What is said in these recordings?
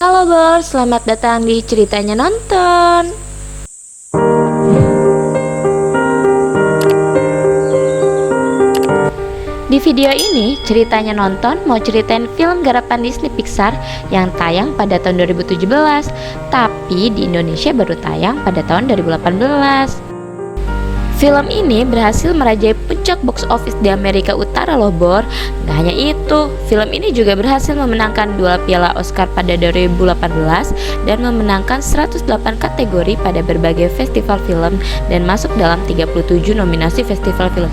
Halo Bor, selamat datang di Ceritanya Nonton. Di video ini, Ceritanya Nonton mau ceritain film garapan Disney Pixar yang tayang pada tahun 2017, tapi di Indonesia baru tayang pada tahun 2018. Film ini berhasil merajai puncak box office di Amerika Utara loh Bor. Gak hanya itu, film ini juga berhasil memenangkan 2 piala Oscar pada 2018 dan memenangkan 108 kategori pada berbagai festival film dan masuk dalam 37 nominasi festival film.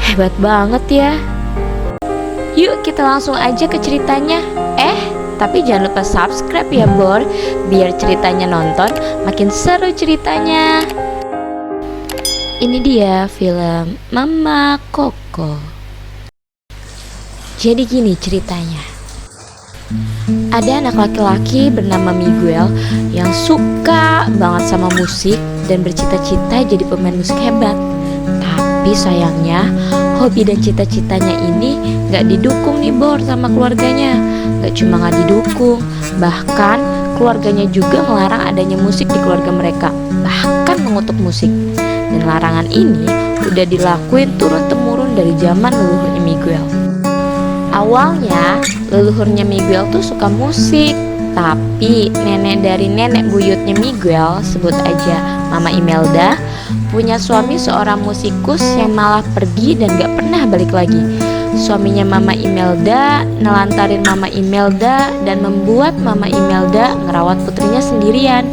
Hebat banget ya. Yuk kita langsung aja ke ceritanya. Tapi jangan lupa subscribe ya Bor, biar Ceritanya Nonton makin seru ceritanya. Ini dia film Mama Koko. Jadi gini ceritanya. Ada anak laki-laki bernama Miguel yang suka banget sama musik dan bercita-cita jadi pemain musik hebat. Tapi sayangnya hobi dan cita-citanya ini gak didukung nih Bor sama keluarganya. Gak cuma gak didukung, bahkan keluarganya juga melarang adanya musik di keluarga mereka, bahkan mengutuk musik. Dan larangan ini udah dilakuin turun-temurun dari zaman leluhurnya Miguel. Awalnya leluhurnya Miguel tuh suka musik, tapi nenek dari nenek buyutnya Miguel, sebut aja Mama Imelda, punya suami seorang musikus yang malah pergi dan gak pernah balik lagi. Suaminya Mama Imelda nelantarin Mama Imelda dan membuat Mama Imelda ngerawat putrinya sendirian.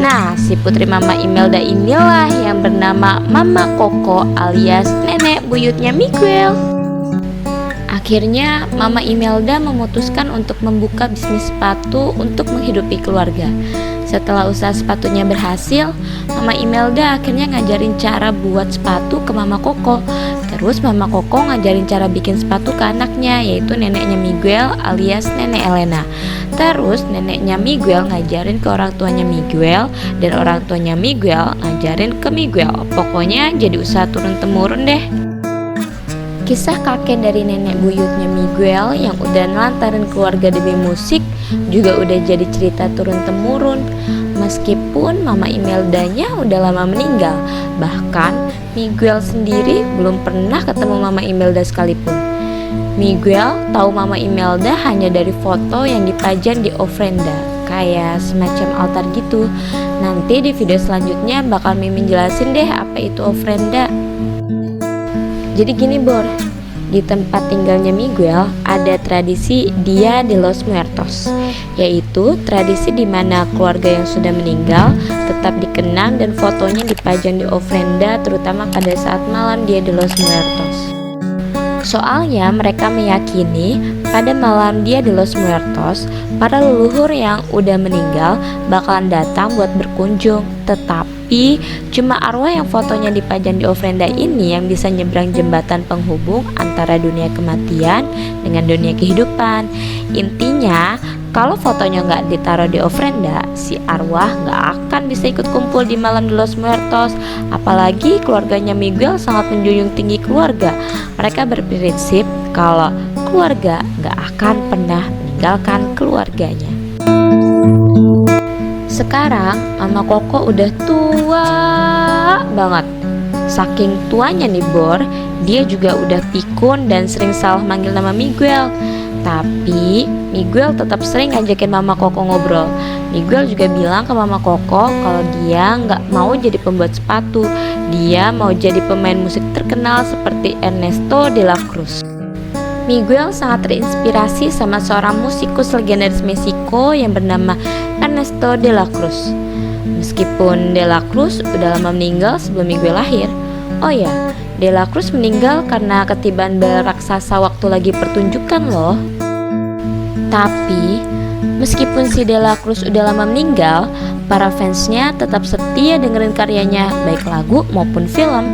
Nah, si putri Mama Imelda inilah yang bernama Mama Koko alias nenek buyutnya Miguel. Akhirnya Mama Imelda memutuskan untuk membuka bisnis sepatu untuk menghidupi keluarga. Setelah usaha sepatunya berhasil, Mama Imelda akhirnya ngajarin cara buat sepatu ke Mama Koko. Terus Mama Koko ngajarin cara bikin sepatu ke anaknya, yaitu neneknya Miguel alias Nenek Elena. Terus neneknya Miguel ngajarin ke orang tuanya Miguel, dan orang tuanya Miguel ngajarin ke Miguel. Pokoknya jadi usaha turun-temurun deh. Kisah kakek dari nenek buyutnya Miguel yang udah nelantarin keluarga demi musik juga udah jadi cerita turun-temurun. Meskipun Mama Imeldanya udah lama meninggal, bahkan Miguel sendiri belum pernah ketemu Mama Imelda sekalipun. Miguel tahu Mama Imelda hanya dari foto yang dipajang di ofrenda, kayak semacam altar gitu. Nanti di video selanjutnya bakal Mimin jelasin deh apa itu ofrenda. Jadi gini Bor, di tempat tinggalnya Miguel ada tradisi Dia de los Muertos, yaitu tradisi di mana keluarga yang sudah meninggal tetap dikenang dan fotonya dipajang di ofrenda, terutama pada saat malam Dia de los Muertos. Soalnya mereka meyakini pada malam Dia de los Muertos, para leluhur yang udah meninggal bakalan datang buat berkunjung. Tetapi cuma arwah yang fotonya dipajang di ofrenda ini yang bisa nyebrang jembatan penghubung antara dunia kematian dengan dunia kehidupan. Intinya kalau fotonya nggak ditaruh di ofrenda, si arwah nggak akan bisa ikut kumpul di malam de los Muertos. Apalagi keluarganya Miguel sangat menjunjung tinggi keluarga. Mereka berprinsip kalau keluarga nggak akan pernah meninggalkan keluarganya. Sekarang Mama Koko udah tua banget. Saking tuanya nih Bor, dia juga udah pikun dan sering salah manggil nama Miguel. Tapi Miguel tetap sering ngajakin Mama Koko ngobrol. Miguel juga bilang ke Mama Koko kalau dia nggak mau jadi pembuat sepatu. Dia mau jadi pemain musik terkenal seperti Ernesto de la Cruz. Miguel sangat terinspirasi sama seorang musikus legendaris Meksiko yang bernama Ernesto de la Cruz. Meskipun de la Cruz udah lama meninggal sebelum Miguel lahir. Oh ya, de la Cruz meninggal karena ketibaan bel raksasa waktu lagi pertunjukan loh. Tapi meskipun si de la Cruz udah lama meninggal, para fansnya tetap setia dengerin karyanya, baik lagu maupun film.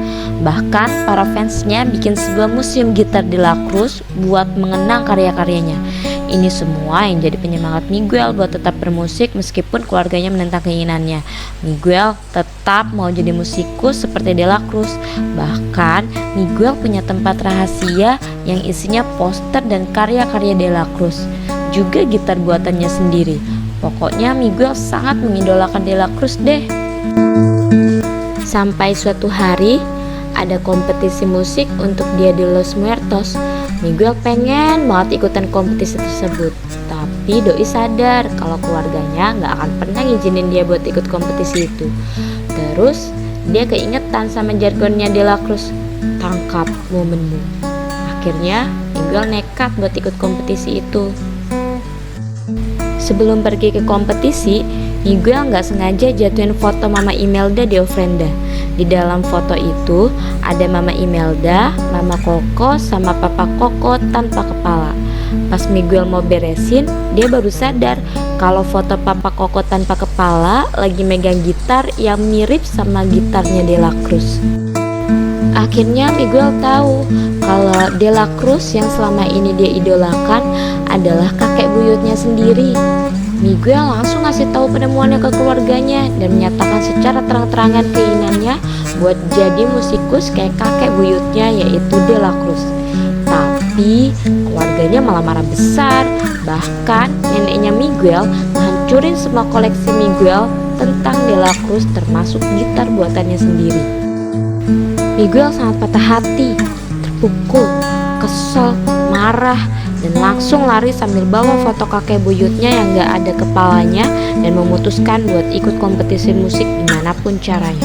Bahkan para fansnya bikin sebuah museum gitar de la Cruz buat mengenang karya-karyanya. Ini semua yang jadi penyemangat Miguel buat tetap bermusik meskipun keluarganya menentang keinginannya. Miguel tetap mau jadi musikus seperti de la Cruz. Bahkan Miguel punya tempat rahasia yang isinya poster dan karya-karya de la Cruz, juga gitar buatannya sendiri. Pokoknya Miguel sangat mengidolakan De La Cruz deh. Sampai suatu hari ada kompetisi musik untuk Dia de los Muertos. Miguel pengen banget ikutan kompetisi tersebut, tapi doi sadar kalau keluarganya gak akan pernah ngizinin dia buat ikut kompetisi itu. Terus dia keingetan sama jargonnya De La Cruz, tangkap momenmu. Akhirnya Miguel nekat buat ikut kompetisi itu. Sebelum pergi ke kompetisi, Miguel nggak sengaja jatuhin foto Mama Imelda di ofrenda. Di dalam foto itu ada Mama Imelda, Mama Koko, sama Papa Koko tanpa kepala. Pas Miguel mau beresin, dia baru sadar kalau foto Papa Koko tanpa kepala lagi megang gitar yang mirip sama gitarnya De La Cruz. Akhirnya Miguel tahu kalau De La Cruz yang selama ini dia idolakan adalah kakek buyutnya sendiri. Miguel langsung ngasih tahu penemuannya ke keluarganya dan menyatakan secara terang-terangan keinginannya buat jadi musikus kayak kakek buyutnya, yaitu De La Cruz. Tapi keluarganya malah marah besar. Bahkan neneknya Miguel menghancurin semua koleksi Miguel tentang De La Cruz, termasuk gitar buatannya sendiri. Miguel sangat patah hati, terpukul, kesel, marah, dan langsung lari sambil bawa foto kakek buyutnya yang gak ada kepalanya dan memutuskan buat ikut kompetisi musik dimanapun caranya.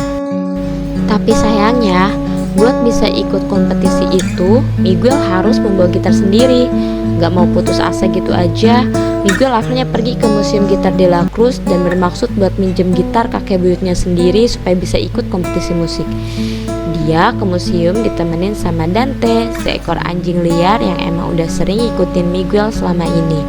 Tapi sayangnya, buat bisa ikut kompetisi itu, Miguel harus membawa gitar sendiri. Gak mau putus asa gitu aja, Miguel akhirnya pergi ke museum gitar De La Cruz dan bermaksud buat minjem gitar kakek buyutnya sendiri supaya bisa ikut kompetisi musik. Dia ke museum ditemenin sama Dante, seekor anjing liar yang emang udah sering ikutin Miguel selama ini.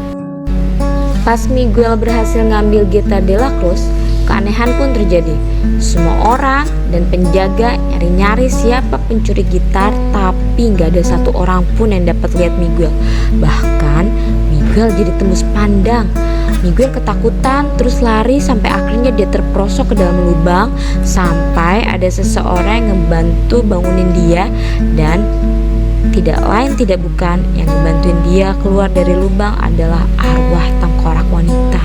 Pas Miguel berhasil ngambil gitar De La Cruz, keanehan pun terjadi. Semua orang dan penjaga nyari-nyari siapa pencuri gitar, tapi gak ada satu orang pun yang dapat lihat Miguel. Bahkan Miguel jadi tembus pandang. Miguel ketakutan terus lari sampai akhirnya dia terperosok ke dalam lubang, sampai ada seseorang yang ngebantu bangunin dia, dan tidak lain tidak bukan yang ngebantuin dia keluar dari lubang adalah arwah tengkorak wanita.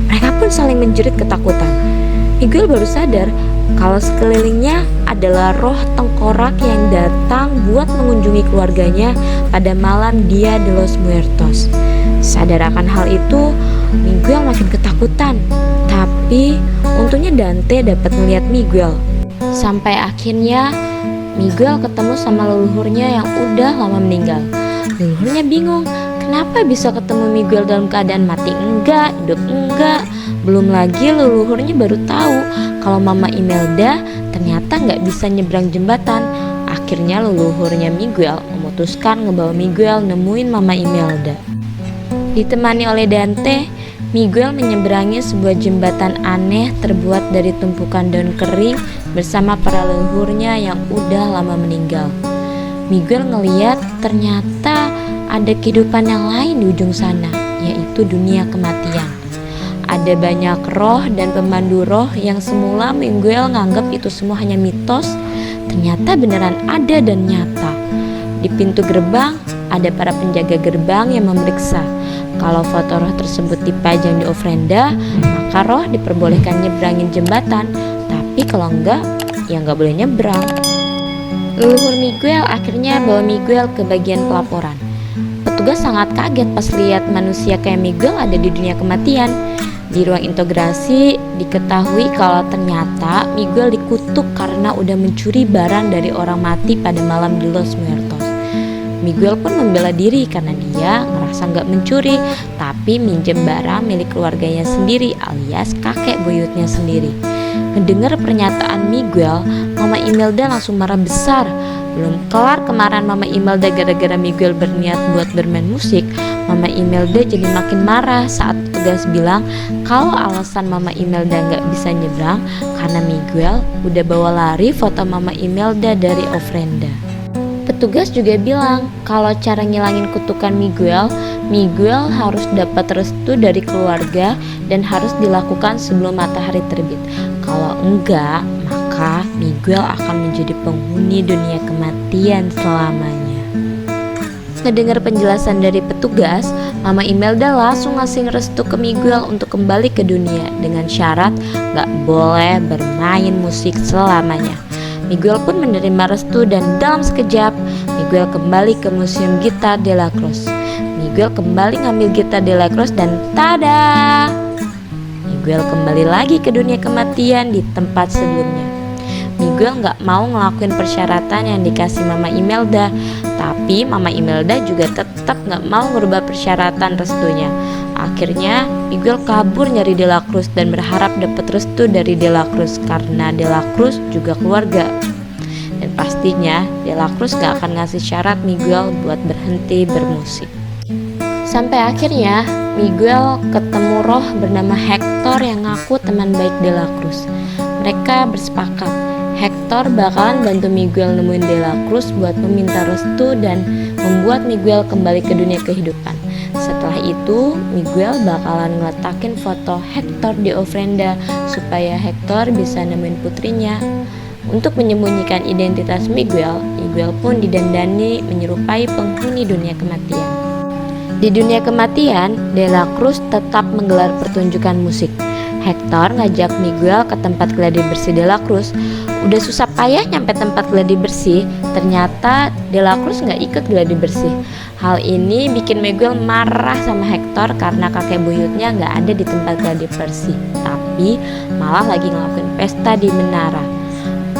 Mereka pun saling menjerit ketakutan. Miguel baru sadar kalau sekelilingnya adalah roh tengkorak yang datang buat mengunjungi keluarganya pada malam Dia de los Muertos. Sadar akan hal itu, Miguel makin ketakutan. Tapi untungnya Dante dapat melihat Miguel. Sampai akhirnya Miguel ketemu sama leluhurnya yang udah lama meninggal. Leluhurnya bingung, kenapa bisa ketemu Miguel dalam keadaan mati enggak, hidup enggak. Belum lagi leluhurnya baru tahu kalau Mama Imelda ternyata nggak bisa nyebrang jembatan. Akhirnya leluhurnya Miguel memutuskan ngebawa Miguel nemuin Mama Imelda. Ditemani oleh Dante, Miguel menyeberangi sebuah jembatan aneh terbuat dari tumpukan daun kering bersama para leluhurnya yang udah lama meninggal. Miguel ngeliat ternyata ada kehidupan yang lain di ujung sana, yaitu dunia kematian. Ada banyak roh dan pemandu roh yang semula Miguel nganggap itu semua hanya mitos, ternyata beneran ada dan nyata. Di pintu gerbang ada para penjaga gerbang yang memeriksa. Kalau foto roh tersebut dipajang di ofrenda, maka roh diperbolehkan nyebrangin jembatan. Tapi kalau enggak, ya enggak boleh nyebrang. Leluhur Miguel akhirnya bawa Miguel ke bagian pelaporan. Petugas sangat kaget pas lihat manusia kayak Miguel ada di dunia kematian. Di ruang integrasi diketahui kalau ternyata Miguel dikutuk karena udah mencuri barang dari orang mati pada malam di Los Muertos. Miguel pun membela diri karena dia ngerasa nggak mencuri, tapi minjem barang milik keluarganya sendiri alias kakek buyutnya sendiri. Mendengar pernyataan Miguel, Mama Imelda langsung marah besar. Belum kelar kemarahan Mama Imelda gara-gara Miguel berniat buat bermain musik, Mama Imelda jadi makin marah saat petugas bilang kalau alasan Mama Imelda nggak bisa nyebrang karena Miguel udah bawa lari foto Mama Imelda dari ofrenda. Petugas juga bilang kalau cara ngilangin kutukan Miguel harus dapat restu dari keluarga dan harus dilakukan sebelum matahari terbit. Kalau enggak, maka Miguel akan menjadi penghuni dunia kematian selamanya. Ngedengar penjelasan dari petugas, Mama Imelda langsung ngasih restu ke Miguel untuk kembali ke dunia dengan syarat gak boleh bermain musik selamanya. Miguel pun menerima restu dan dalam sekejap Miguel kembali ke Museum Gitar de la Cruz. Miguel kembali ngambil gitar de la Cruz dan tada! Miguel kembali lagi ke dunia kematian di tempat sebelumnya. Miguel gak mau ngelakuin persyaratan yang dikasih Mama Imelda, tapi Mama Imelda juga tetap gak mau ngerubah persyaratan restunya. Akhirnya Miguel kabur nyari De La Cruz dan berharap dapat restu dari De La Cruz karena De La Cruz juga keluarga. Dan pastinya De La Cruz gak akan ngasih syarat Miguel buat berhenti bermusik. Sampai akhirnya Miguel ketemu roh bernama Hector yang ngaku teman baik De La Cruz. Mereka bersepakat Hector bakalan bantu Miguel nemuin De La Cruz buat meminta restu dan membuat Miguel kembali ke dunia kehidupan. Setelah itu, Miguel bakalan ngeletakin foto Hector di ofrenda supaya Hector bisa nemuin putrinya. Untuk menyembunyikan identitas Miguel, Miguel pun didandani menyerupai penghuni dunia kematian. Di dunia kematian, De La Cruz tetap menggelar pertunjukan musik. Hector ngajak Miguel ke tempat gladi bersih De La Cruz. Udah susah payah nyampe tempat gladi bersih, ternyata De La Cruz gak ikut gladi bersih. Hal ini bikin Miguel marah sama Hector karena kakek buyutnya gak ada di tempat gladi bersih, tapi malah lagi ngelakuin pesta di menara.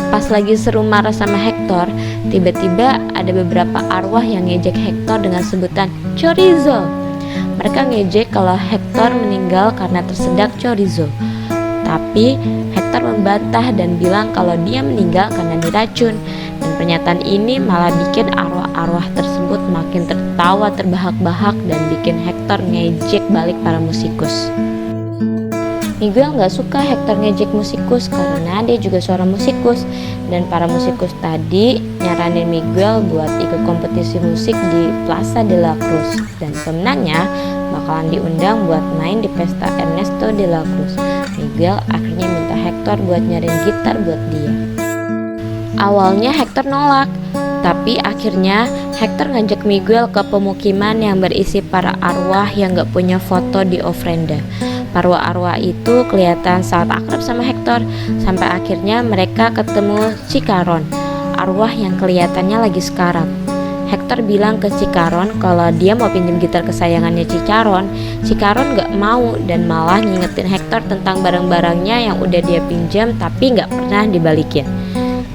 Pas lagi seru marah sama Hector, tiba-tiba ada beberapa arwah yang ngejek Hector dengan sebutan chorizo. Mereka ngejek kalau Hector meninggal karena tersedak chorizo. Tapi Hector membantah dan bilang kalau dia meninggal karena diracun. Dan pernyataan ini malah bikin arwah-arwah tersebut makin tertawa terbahak-bahak dan bikin Hector ngejek balik para musikus. Miguel gak suka Hector ngejek musikus karena dia juga seorang musikus. Dan para musikus tadi nyaranin Miguel buat ikut kompetisi musik di Plaza de la Cruz. Dan pemenangnya bakalan diundang buat main di pesta Ernesto de la Cruz. Miguel akhirnya minta Hector buat nyariin gitar buat dia. Awalnya Hector nolak, tapi akhirnya Hector ngajak Miguel ke pemukiman yang berisi para arwah yang gak punya foto di ofrenda. Para arwah itu kelihatan sangat akrab sama Hector, sampai akhirnya mereka ketemu Cicaron, arwah yang kelihatannya lagi sekarat. Hector bilang ke Cicaron kalau dia mau pinjam gitar kesayangannya Cicaron. Cicaron gak mau dan malah ngingetin Hector tentang barang-barangnya yang udah dia pinjam tapi gak pernah dibalikin.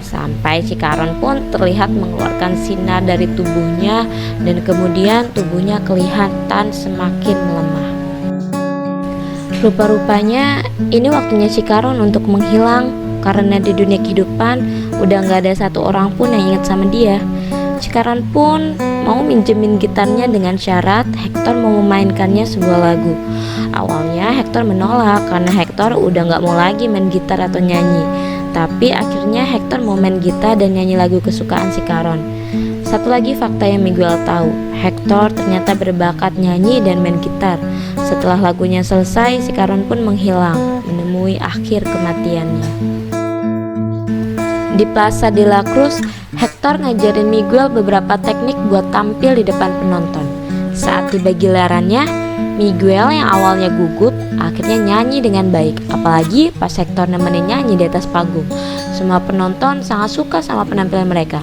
Sampai Cicaron pun terlihat mengeluarkan sinar dari tubuhnya dan kemudian tubuhnya kelihatan semakin melemah. Rupa-rupanya ini waktunya Cicaron untuk menghilang karena di dunia kehidupan udah gak ada satu orang pun yang ingat sama dia. Cicaron pun mau minjemin gitarnya dengan syarat Hector mau memainkannya sebuah lagu. Awalnya Hector menolak karena Hector udah gak mau lagi main gitar atau nyanyi. Tapi akhirnya Hector mau main gitar dan nyanyi lagu kesukaan Cicaron. Satu lagi fakta yang Miguel tahu, Hector ternyata berbakat nyanyi dan main gitar. Setelah lagunya selesai, Cicaron pun menghilang, menemui akhir kematiannya. Di Plaza de la Cruz, Hector ngajarin Miguel beberapa teknik buat tampil di depan penonton. Saat tiba gilirannya, Miguel yang awalnya gugup akhirnya nyanyi dengan baik. Apalagi pas Hector nemenin nyanyi di atas panggung. Semua penonton sangat suka sama penampilan mereka.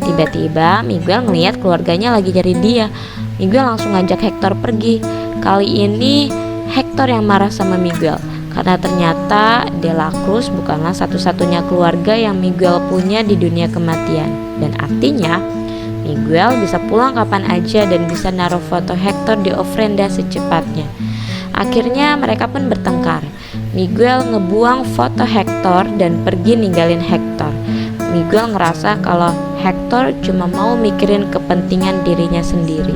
Tiba-tiba Miguel ngeliat keluarganya lagi cari dia. Miguel langsung ngajak Hector pergi. Kali ini Hector yang marah sama Miguel karena ternyata De La Cruz bukanlah satu-satunya keluarga yang Miguel punya di dunia kematian. Dan artinya Miguel bisa pulang kapan aja dan bisa naruh foto Hector di ofrenda secepatnya. Akhirnya mereka pun bertengkar. Miguel ngebuang foto Hector dan pergi ninggalin Hector. Miguel ngerasa kalau Hector cuma mau mikirin kepentingan dirinya sendiri.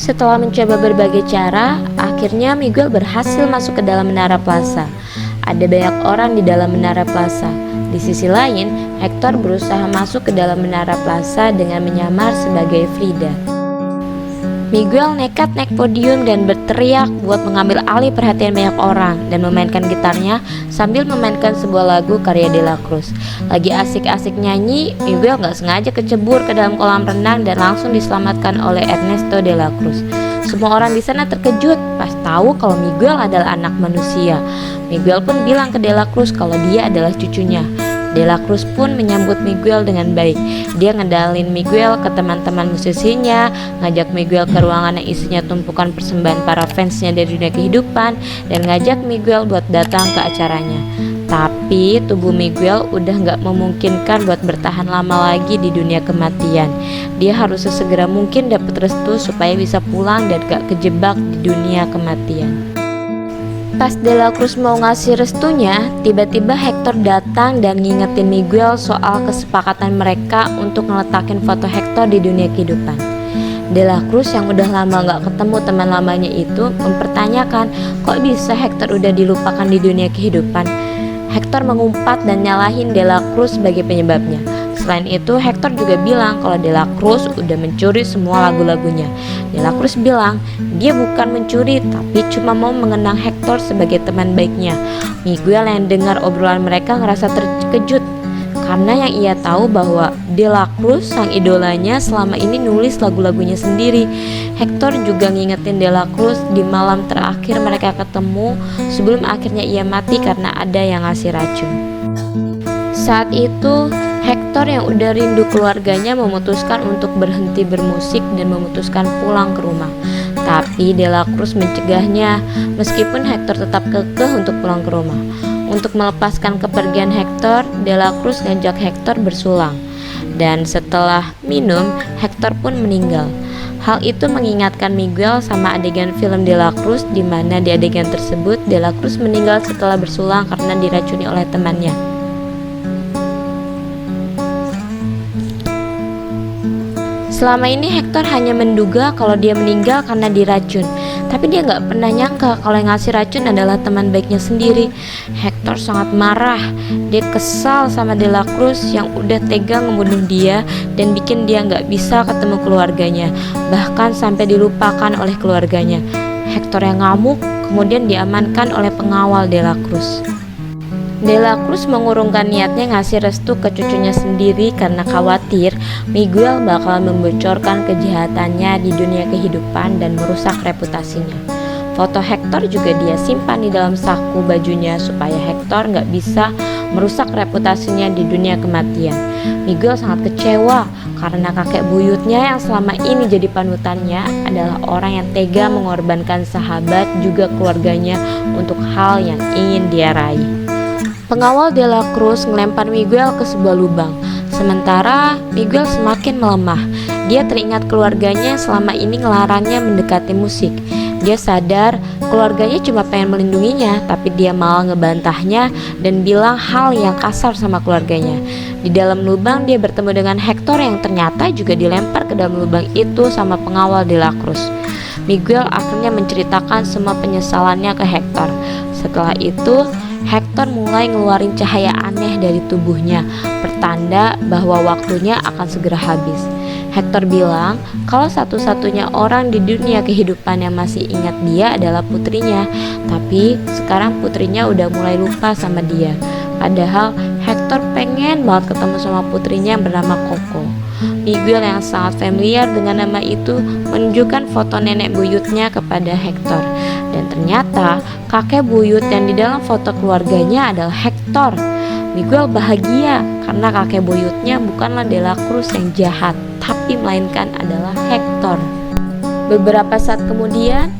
Setelah mencoba berbagai cara, akhirnya Miguel berhasil masuk ke dalam menara plaza. Ada banyak orang di dalam menara plaza. Di sisi lain, Hector berusaha masuk ke dalam menara plaza dengan menyamar sebagai Frida. Miguel nekat naik podium dan berteriak buat mengambil alih perhatian banyak orang dan memainkan gitarnya sambil memainkan sebuah lagu karya De La Cruz. Lagi asik-asik nyanyi, Miguel gak sengaja kecebur ke dalam kolam renang dan langsung diselamatkan oleh Ernesto De La Cruz. Semua orang di sana terkejut pas tahu kalau Miguel adalah anak manusia. Miguel pun bilang ke De La Cruz kalau dia adalah cucunya. De La Cruz pun menyambut Miguel dengan baik. Dia ngedalin Miguel ke teman-teman musisinya, ngajak Miguel ke ruangan yang isinya tumpukan persembahan para fansnya dari dunia kehidupan, dan ngajak Miguel buat datang ke acaranya. Tapi tubuh Miguel udah gak memungkinkan buat bertahan lama lagi di dunia kematian. Dia harus sesegera mungkin dapat restu supaya bisa pulang dan gak kejebak di dunia kematian. Pas De La Cruz mau ngasih restunya, tiba-tiba Hector datang dan ngingetin Miguel soal kesepakatan mereka untuk ngeletakin foto Hector di dunia kehidupan. De La Cruz yang udah lama gak ketemu teman lamanya itu mempertanyakan kok bisa Hector udah dilupakan di dunia kehidupan. Hector mengumpat dan nyalahin De La Cruz sebagai penyebabnya. Selain itu, Hector juga bilang kalau De La Cruz udah mencuri semua lagu-lagunya. De La Cruz bilang dia bukan mencuri, tapi cuma mau mengenang Hector sebagai teman baiknya. Miguel yang dengar obrolan mereka ngerasa terkejut karena yang ia tahu bahwa De La Cruz, sang idolanya, selama ini nulis lagu-lagunya sendiri. Hector juga ngingetin De La Cruz di malam terakhir mereka ketemu sebelum akhirnya ia mati karena ada yang ngasih racun. Saat itu Hector yang udah rindu keluarganya memutuskan untuk berhenti bermusik dan memutuskan pulang ke rumah. Tapi De La Cruz mencegahnya, meskipun Hector tetap kekeh untuk pulang ke rumah. Untuk melepaskan kepergian Hector, De La Cruz ngajak Hector bersulang. Dan setelah minum, Hector pun meninggal. Hal itu mengingatkan Miguel sama adegan film De La Cruz, di mana di adegan tersebut De La Cruz meninggal setelah bersulang karena diracuni oleh temannya. Selama ini Hector hanya menduga kalau dia meninggal karena diracun, tapi dia gak pernah nyangka kalau yang ngasih racun adalah teman baiknya sendiri. Hector sangat marah. Dia kesal sama De La Cruz yang udah tega ngebunuh dia dan bikin dia gak bisa ketemu keluarganya, bahkan sampai dilupakan oleh keluarganya. Hector yang ngamuk kemudian diamankan oleh pengawal De La Cruz. De La Cruz mengurungkan niatnya ngasih restu ke cucunya sendiri karena khawatir Miguel bakal membocorkan kejahatannya di dunia kehidupan dan merusak reputasinya. Foto Hector juga dia simpan di dalam saku bajunya supaya Hector gak bisa merusak reputasinya di dunia kematian. Miguel sangat kecewa karena kakek buyutnya yang selama ini jadi panutannya adalah orang yang tega mengorbankan sahabat juga keluarganya untuk hal yang ingin dia raih. Pengawal De La Cruz ngelempar Miguel ke sebuah lubang. Sementara Miguel semakin melemah. Dia teringat keluarganya selama ini ngelarangnya mendekati musik. Dia sadar keluarganya cuma pengen melindunginya, tapi dia malah ngebantahnya dan bilang hal yang kasar sama keluarganya. Di dalam lubang dia bertemu dengan Hector yang ternyata juga dilempar ke dalam lubang itu sama pengawal De La Cruz. Miguel akhirnya menceritakan semua penyesalannya ke Hector. Setelah itu Hector mulai ngeluarin cahaya aneh dari tubuhnya, pertanda bahwa waktunya akan segera habis. Hector bilang kalau satu-satunya orang di dunia kehidupan yang masih ingat dia adalah putrinya, tapi sekarang putrinya udah mulai lupa sama dia. Padahal Hector pengen banget ketemu sama putrinya yang bernama Coco. Miguel yang sangat familiar dengan nama itu menunjukkan foto nenek buyutnya kepada Hector. Dan ternyata kakek buyut yang di dalam foto keluarganya adalah Hector. Miguel bahagia karena kakek buyutnya bukanlah De La Cruz yang jahat, tapi melainkan adalah Hector. Beberapa saat kemudian,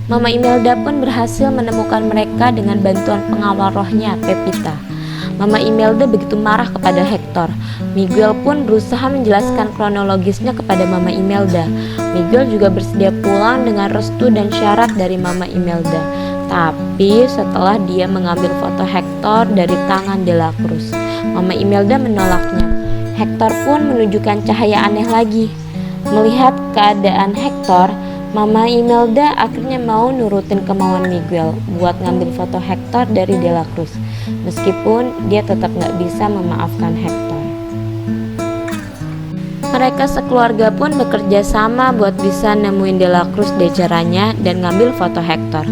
Mama Imelda pun berhasil menemukan mereka dengan bantuan pengawal rohnya, Pepita. Mama Imelda begitu marah kepada Hector. Miguel pun berusaha menjelaskan kronologisnya kepada Mama Imelda. Miguel juga bersedia pulang dengan restu dan syarat dari Mama Imelda. Tapi setelah dia mengambil foto Hector dari tangan De La Cruz, Mama Imelda menolaknya. Hector pun menunjukkan cahaya aneh lagi. Melihat keadaan Hector, Mama Imelda akhirnya mau nurutin kemauan Miguel buat ngambil foto Hector dari De La Cruz, meskipun dia tetap gak bisa memaafkan Hector. Mereka sekeluarga pun bekerja sama buat bisa nemuin Dela Cruz di acaranya dan ngambil foto Hector.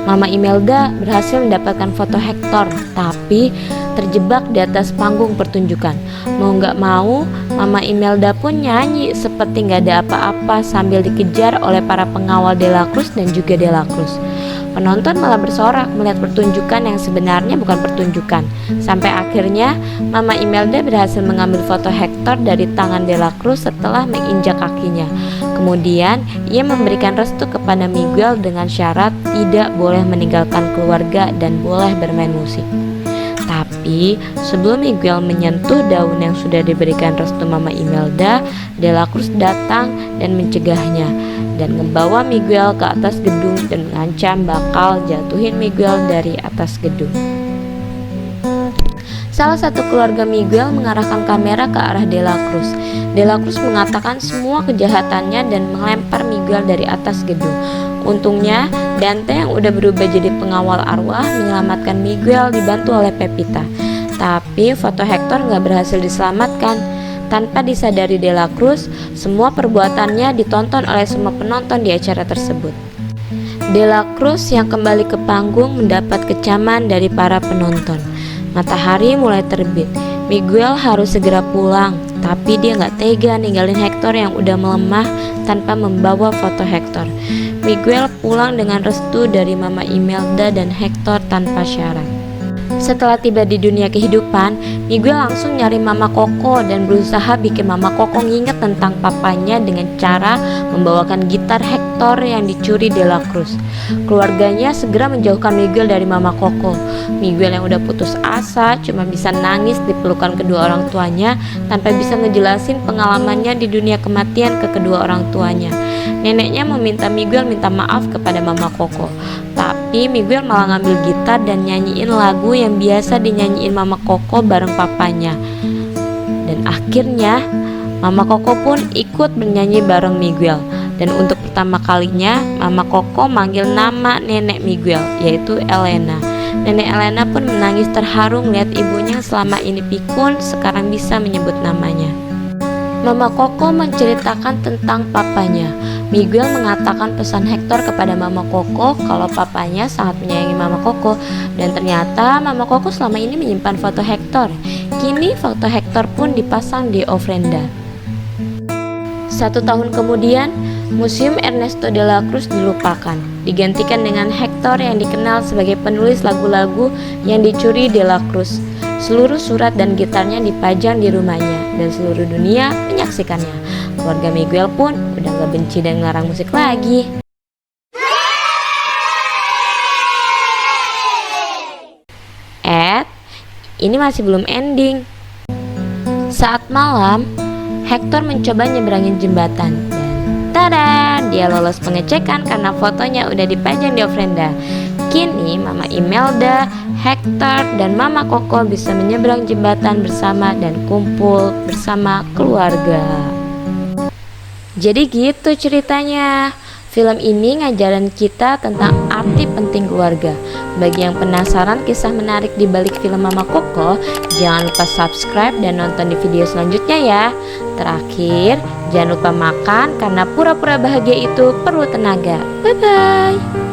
Mama Imelda berhasil mendapatkan foto Hector, tapi terjebak di atas panggung pertunjukan. Mau gak mau, Mama Imelda pun nyanyi seperti gak ada apa-apa sambil dikejar oleh para pengawal Dela Cruz dan juga Dela Cruz. Penonton malah bersorak melihat pertunjukan yang sebenarnya bukan pertunjukan. Sampai akhirnya Mama Imelda berhasil mengambil foto Hector dari tangan Dela Cruz setelah menginjak kakinya. Kemudian ia memberikan restu kepada Miguel dengan syarat tidak boleh meninggalkan keluarga dan boleh bermain musik. Tapi sebelum Miguel menyentuh daun yang sudah diberikan restu Mama Imelda, Dela Cruz datang dan mencegahnya dan membawa Miguel ke atas gedung dan mengancam bakal jatuhin Miguel dari atas gedung. Salah satu keluarga Miguel mengarahkan kamera ke arah Dela Cruz. Dela Cruz mengatakan semua kejahatannya dan melempar Miguel dari atas gedung. Untungnya Dante yang udah berubah jadi pengawal arwah menyelamatkan Miguel dibantu oleh Pepita. Tapi foto Hector gak berhasil diselamatkan. Tanpa disadari Dela Cruz, semua perbuatannya ditonton oleh semua penonton di acara tersebut. Dela Cruz yang kembali ke panggung mendapat kecaman dari para penonton. Matahari mulai terbit. Miguel harus segera pulang, tapi dia gak tega ninggalin Hector yang udah melemah tanpa membawa foto Hector. Miguel pulang dengan restu dari Mama Imelda dan Hector tanpa syarat. Setelah tiba di dunia kehidupan, Miguel langsung nyari Mama Coco dan berusaha bikin Mama Coco nginget tentang papanya dengan cara membawakan gitar Hector yang dicuri Dela Cruz. Keluarganya segera menjauhkan Miguel dari Mama Coco. Miguel yang udah putus asa cuma bisa nangis di pelukan kedua orang tuanya tanpa bisa ngejelasin pengalamannya di dunia kematian ke kedua orang tuanya. Neneknya meminta Miguel minta maaf kepada Mama Coco, tapi Miguel malah ngambil gitar dan nyanyiin lagu yang biasa dinyanyiin Mama Coco bareng papanya. Dan akhirnya Mama Coco pun ikut bernyanyi bareng Miguel. Dan untuk pertama kalinya Mama Coco manggil nama nenek Miguel, yaitu Elena. Nenek Elena pun menangis terharu melihat ibunya selama ini pikun sekarang bisa menyebut namanya. Mama Coco menceritakan tentang papanya. Miguel mengatakan pesan Hector kepada Mama Coco kalau papanya sangat menyayangi Mama Coco, dan ternyata Mama Coco selama ini menyimpan foto Hector. Kini foto Hector pun dipasang di ofrenda. 1 tahun kemudian, Museum Ernesto de la Cruz dilupakan, digantikan dengan Hector yang dikenal sebagai penulis lagu-lagu yang dicuri de la Cruz. Seluruh surat dan gitarnya dipajang di rumahnya dan seluruh dunia menyaksikannya. Keluarga Miguel pun udah gak benci dan ngelarang musik lagi. Ini masih belum ending. Saat malam, Hector mencoba nyeberangin jembatan dan tada, dia lolos pengecekan karena fotonya udah dipajang di ofrenda. Kini Mama Imelda, Hector, dan Mama Coco bisa menyeberang jembatan bersama dan kumpul bersama keluarga. Jadi gitu ceritanya. Film ini ngajarin kita tentang arti penting keluarga. Bagi yang penasaran kisah menarik di balik film Mama Coco, jangan lupa subscribe dan nonton di video selanjutnya ya. Terakhir, jangan lupa makan karena pura-pura bahagia itu perlu tenaga. Bye-bye.